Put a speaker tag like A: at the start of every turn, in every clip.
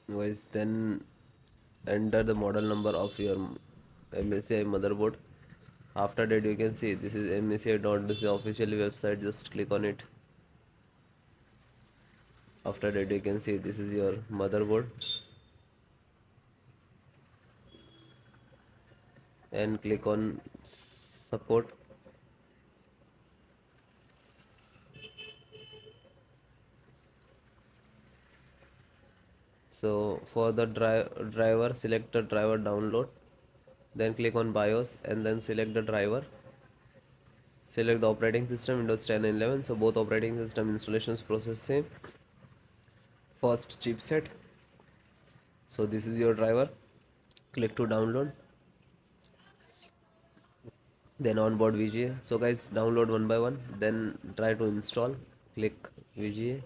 A: guys, then enter the model number of your MSI motherboard. After that, you can see this is MSI.this official website. Just click on it. After that, you can see this is your motherboard, and click on support. So for the driver, select the driver download, then click on BIOS and then select the driver. Select the operating system Windows 10 and 11. So both operating system installations process same. First chipset. So this is your driver. Click to download. Then onboard VGA. So guys, download one by one. Then try to install. Click VGA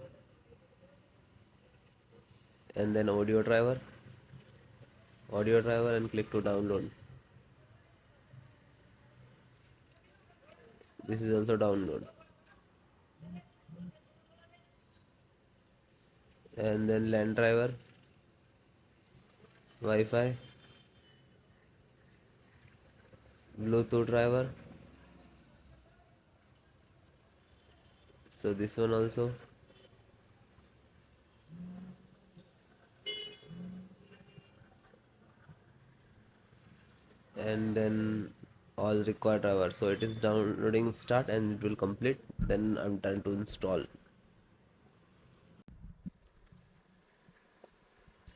A: and then audio driver and click to download. This is also download. And then LAN driver, Wi-Fi, Bluetooth driver. So this one also. And then all required driver. So it is downloading start and it will complete. Then I'm done to install.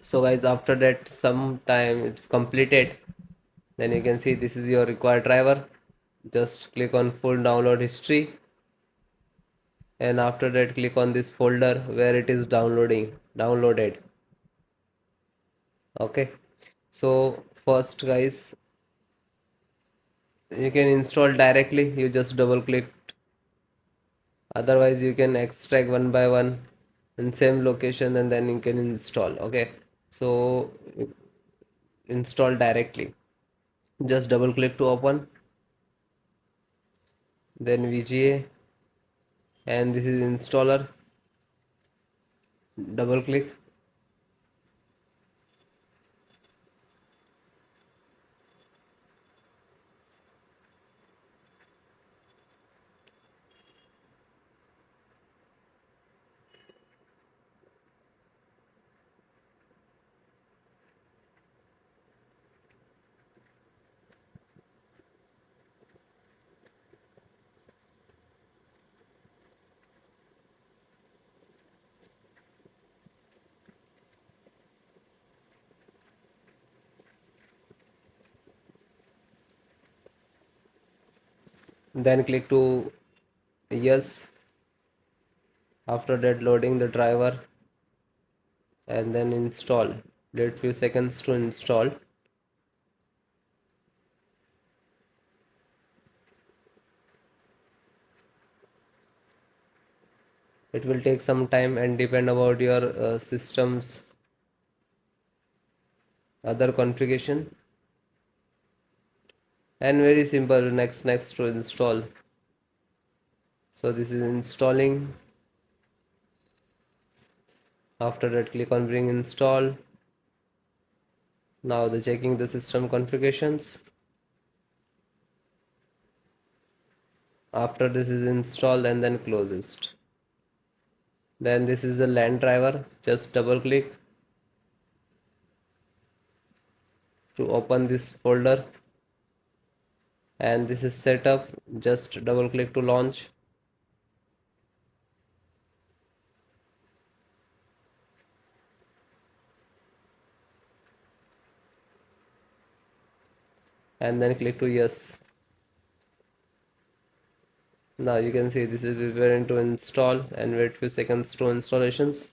A: So guys, after that some time it's completed, then you can see this is your required driver. Just click on full download history, and after that click on this folder where it is downloaded. Okay, so first guys, you can install directly, you just double click. Otherwise you can extract one by one in same location and then you can install. Okay, so install directly, just double click to open, then VGA, and this is installer. Double click, then click to yes. After that, loading the driver and then install. Wait few seconds to install. It will take some time and depend about your system's other configuration. And very simple, next to install. So this is installing. After that, click on bring install. Now the checking the system configurations. After this is installed and then closest. Then this is the LAN driver. Just double click to open this folder, and this is setup. Just double click to launch. And then click to yes. Now you can see this is preparing to install, and wait few seconds to installations.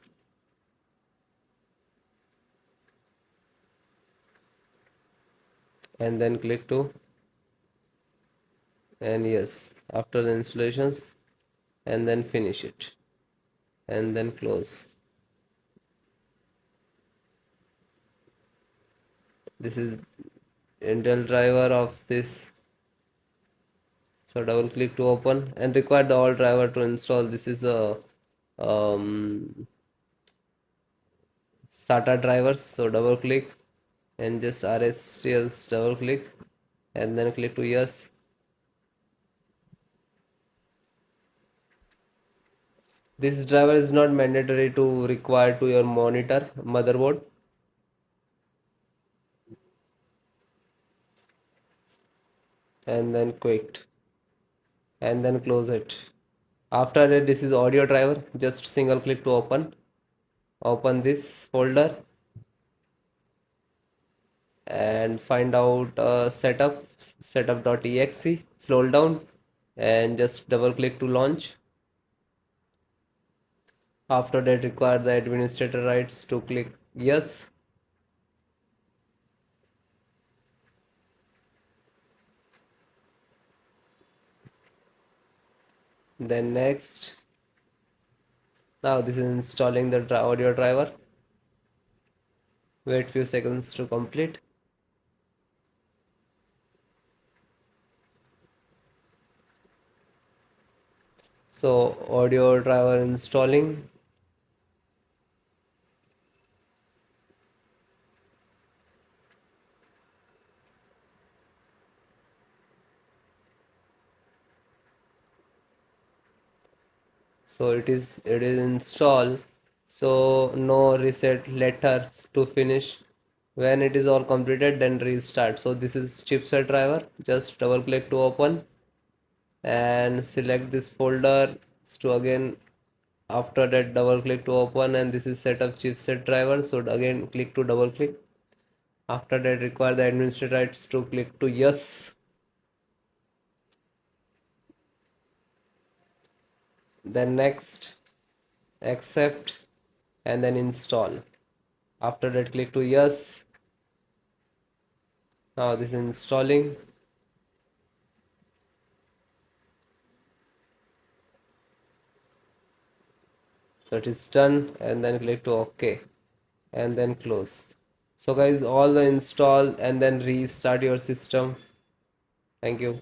A: And then click to and yes after the installations, and then finish it and then close. This is Intel driver of this. So double click to open and require the all driver to install. This is a SATA drivers. So double click and just RSTLs double click and then click to yes. This driver is not mandatory to require to your monitor motherboard, and then quit and then close it. After that, this is audio driver. Just single click to open this folder and find out setup.exe, scroll down and just double click to launch. After that, require the administrator rights to click yes. Then next, now this is installing the audio driver. Wait few seconds to complete. So audio driver installing. So it is installed. So no reset letter to finish. When it is all completed, then restart. So this is chipset driver. Just double click to open and select this folder to again. After that, double click to open, and this is setup chipset driver. So again click to double click. After that, require the administrator rights to click to yes. Then next, accept and then install. After that, click to yes. Now this is installing. So it is done, and then click to OK and then close. So guys, all the install and then restart your system. Thank you.